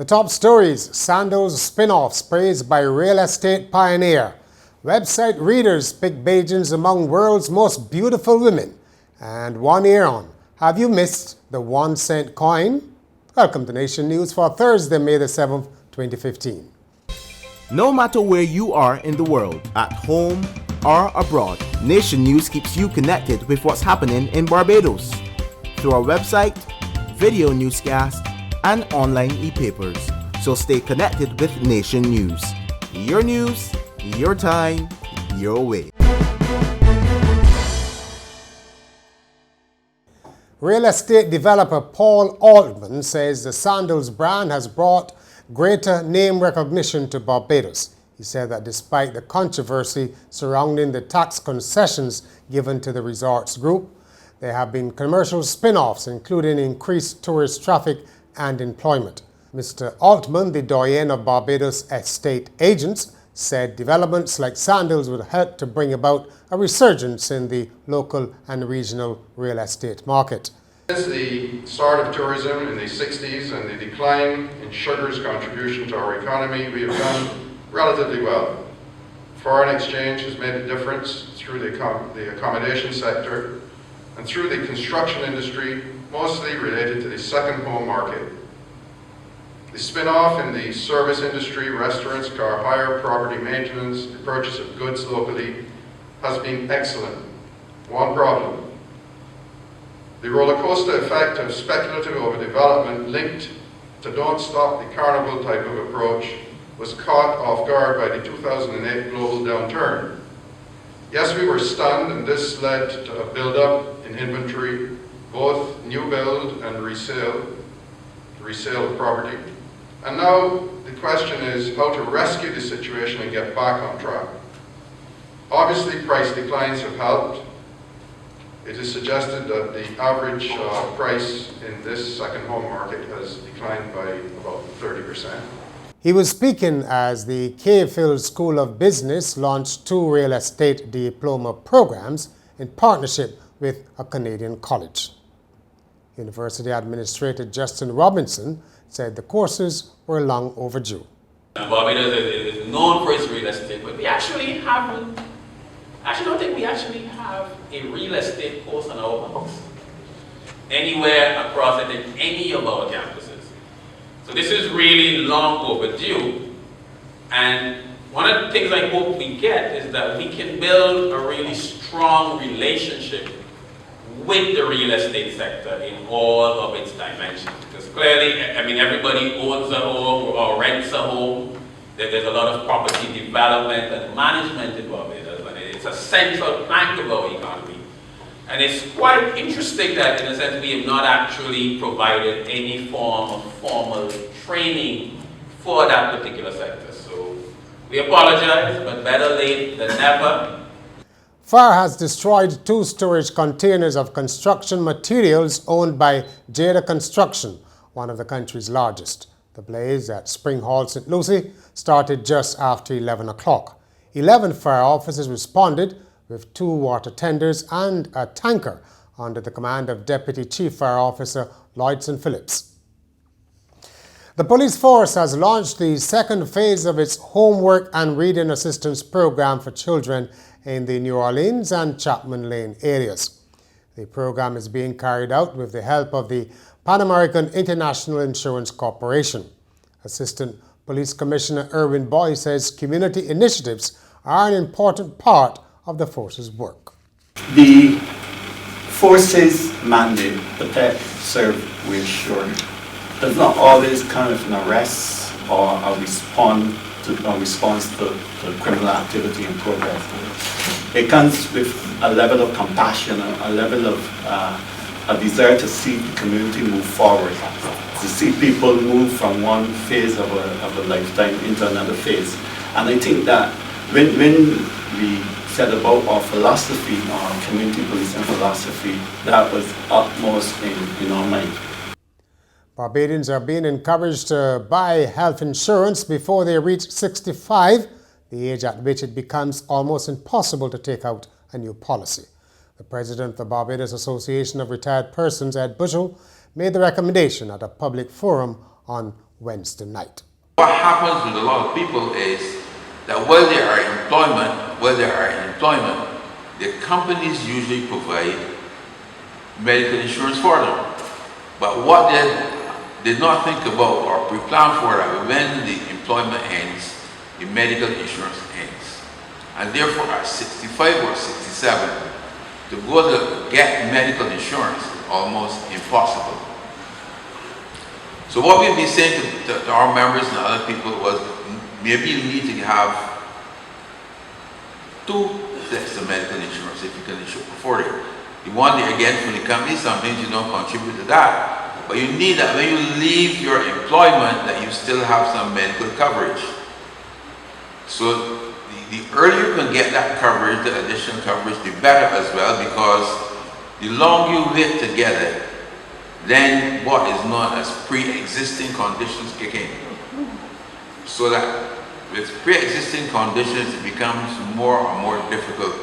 The top stories: Sandals spin-offs praised by real estate pioneer. Website readers pick Bajans among world's most beautiful women. And 1 year on, have you missed the 1 cent coin? Welcome to Nation News for Thursday, May the 7th, 2015. No matter where you are in the world, at home or abroad, Nation News keeps you connected with what's happening in Barbados through our website, video newscast, and online e-papers. So stay connected with Nation News. News, your time, your way. Real estate developer Paul Altman says the Sandals brand has brought greater name recognition to Barbados. He said that despite the controversy surrounding the tax concessions given to the resorts group, there have been commercial spin-offs, including increased tourist traffic and employment. Mr. Altman, the doyen of Barbados estate agents, said developments like Sandals would help to bring about a resurgence in the local and regional real estate market. Since the start of tourism in the 60s and the decline in sugar's contribution to our economy, we have done relatively well. Foreign exchange has made a difference through the accommodation sector and through the construction industry, mostly related to the second home market. The spin-off in the service industry, restaurants, car hire, property maintenance, the purchase of goods locally has been excellent. One problem: the roller coaster effect of speculative overdevelopment linked to don't stop the carnival type of approach was caught off guard by the 2008 global downturn. Yes, we were stunned, and this led to a build-up in inventory, both new build and resale of property. And now the question is how to rescue the situation and get back on track. Obviously, price declines have helped. It is suggested that the average price in this second home market has declined by about 30%. He was speaking as the Cave-Hill School of Business launched 2 real estate diploma programs in partnership with a Canadian college. University Administrator Justin Robinson said the courses were long overdue. Barbados is known for its real estate, but we actually haven't. I don't think we actually have a real estate course on our books anywhere across any of our campuses. So this is really long overdue, and one of the things I hope we get is that we can build a really strong relationship with the real estate sector in all of its dimensions. Because clearly, I mean, everybody owns a home or rents a home. There's a lot of property development and management in Barbados, and it's a central plank of our economy. And it's quite interesting that, in a sense, we have not actually provided any form of formal training for that particular sector. So we apologize, but better late than never. Fire has destroyed 2 storage containers of construction materials owned by Jada Construction, one of the country's largest. The blaze at Spring Hall, St. Lucie, started just after 11 o'clock. 11 fire officers responded with 2 water tenders and a tanker under the command of Deputy Chief Fire Officer Lloydson Phillips. The police force has launched the 2nd phase of its homework and reading assistance program for children in the New Orleans and Chapman Lane areas. The program is being carried out with the help of the Pan American International Insurance Corporation. Assistant Police Commissioner Irwin Boy says community initiatives are an important part of the force's work. The force's mandate, protect, serve, reassure, does not always come with an arrest or a response to criminal activity in progress. It comes with a level of compassion, a level of a desire to see the community move forward, to see people move from one phase of a lifetime into another phase. And I think that when we set about our philosophy, our community policing philosophy, that was utmost in our mind. Barbadians are being encouraged to buy health insurance before they reach 65, the age at which it becomes almost impossible to take out a new policy. The president of the Barbados Association of Retired Persons, Ed Bushell, made the recommendation at a public forum on Wednesday night. What happens with a lot of people is that while they are in employment, the companies usually provide medical insurance for them. But what they did not think about or pre-plan for that when the employment ends, the medical insurance ends. And therefore at 65 or 67, to go to get medical insurance is almost impossible. So what we've been saying to our members and other people was maybe you need to have 2 sets of medical insurance if you can afford it. You want it again from the company, sometimes you don't contribute to that. But you need that when you leave your employment that you still have some medical coverage. So the earlier you can get that coverage, the additional coverage, the better as well, because the longer you wait to get it, then what is known as pre-existing conditions kick in. So that with pre-existing conditions, it becomes more and more difficult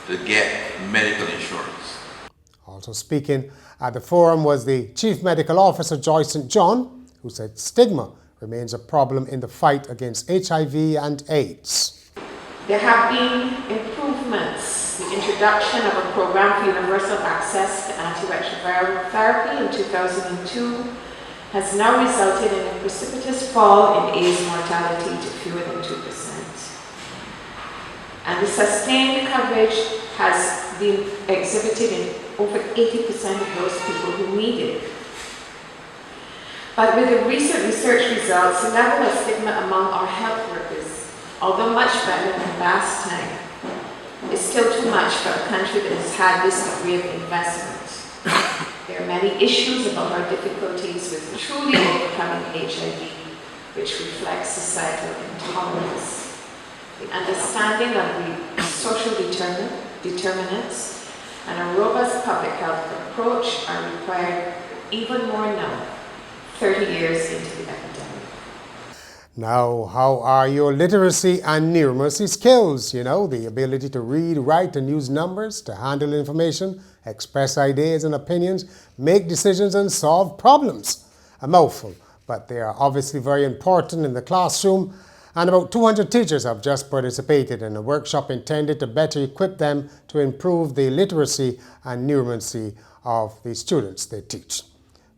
to get medical insurance. Also speaking at the forum was the Chief Medical Officer, Joyce St. John, who said stigma remains a problem in the fight against HIV and AIDS. There have been improvements. The introduction of a program for universal access to antiretroviral therapy in 2002 has now resulted in a precipitous fall in AIDS mortality to fewer than 2%. And the sustained coverage has been exhibited in over 80% of those people who need it. But with the recent research results, the level of stigma among our health workers, although much better than last time, is still too much for a country that has had this degree of investment. There are many issues about our difficulties with truly overcoming HIV, which reflects societal intolerance. The understanding of the social determinants and a robust public health approach are required even more now, 30 years into the epidemic. Now, how are your literacy and numeracy skills? The ability to read, write, and use numbers, to handle information, express ideas and opinions, make decisions, and solve problems. A mouthful, but they are obviously very important in the classroom. And about 200 teachers have just participated in a workshop intended to better equip them to improve the literacy and numeracy of the students they teach.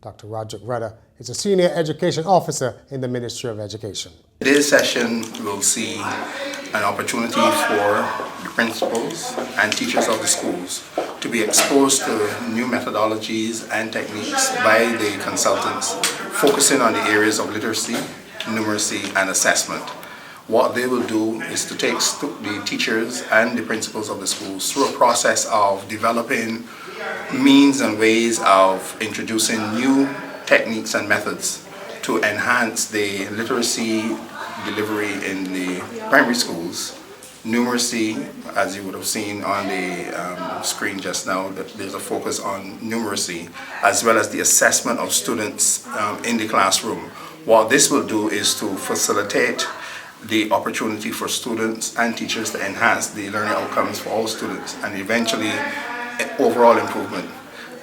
Dr. Roderick Rudder is a Senior Education Officer in the Ministry of Education. Today's session will see an opportunity for the principals and teachers of the schools to be exposed to new methodologies and techniques by the consultants, focusing on the areas of literacy, numeracy, and assessment. What they will do is to take the teachers and the principals of the schools through a process of developing means and ways of introducing new techniques and methods to enhance the literacy delivery in the primary schools. Numeracy, as you would have seen on the screen just now, there's a focus on numeracy, as well as the assessment of students in the classroom. What this will do is to facilitate the opportunity for students and teachers to enhance the learning outcomes for all students and eventually overall improvement.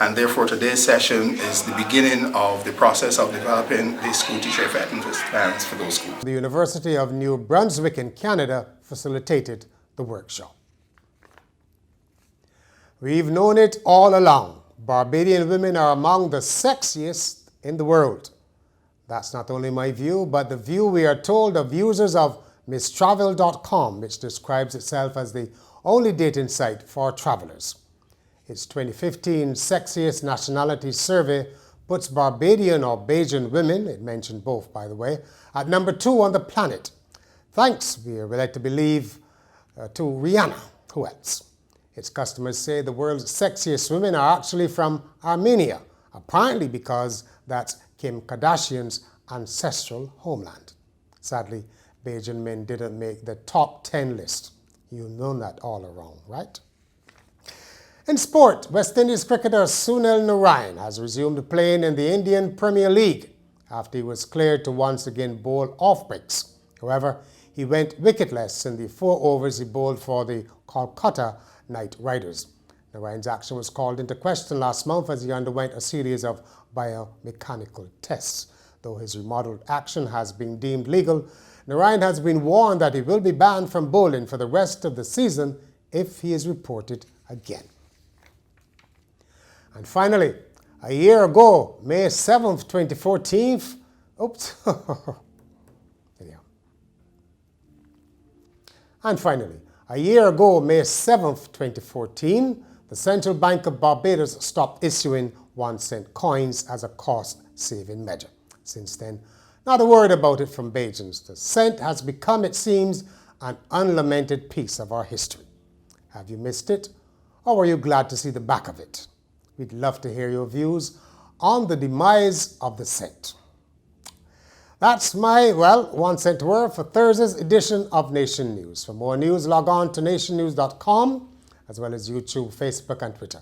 And therefore today's session is the beginning of the process of developing the school teacher effectiveness plans for those schools. The University of New Brunswick in Canada facilitated the workshop. We've known it all along. Barbadian women are among the sexiest in the world. That's not only my view, but the view we are told of users of misstravel.com, which describes itself as the only dating site for travelers. Its 2015 Sexiest Nationalities survey puts Barbadian or Bajan women, it mentioned both by the way, at number 2 on the planet. Thanks, we are led to believe, to Rihanna. Who else? Its customers say the world's sexiest women are actually from Armenia, apparently because that's Kim Kardashian's ancestral homeland. Sadly, Bajan men didn't make the top 10 list. You know that all around, right? In sport, West Indies cricketer Sunil Narine has resumed playing in the Indian Premier League after he was cleared to once again bowl off breaks. However, he went wicketless in the 4 overs he bowled for the Kolkata Knight Riders. Narayan's action was called into question last month as he underwent a series of biomechanical tests. Though his remodeled action has been deemed legal, Narayan has been warned that he will be banned from bowling for the rest of the season if he is reported again. And finally, a year ago, May 7th, 2014, And finally, a year ago, May 7th, 2014, the Central Bank of Barbados stopped issuing 1-cent coins as a cost-saving measure. Since then, not a word about it from Bajans. The cent has become, it seems, an unlamented piece of our history. Have you missed it, or were you glad to see the back of it? We'd love to hear your views on the demise of the cent. That's my, 1 cent word for Thursday's edition of Nation News. For more news, log on to nationnews.com, as well as YouTube, Facebook, and Twitter.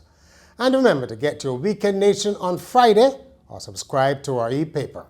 And remember to get your Weekend Nation on Friday or subscribe to our e-paper.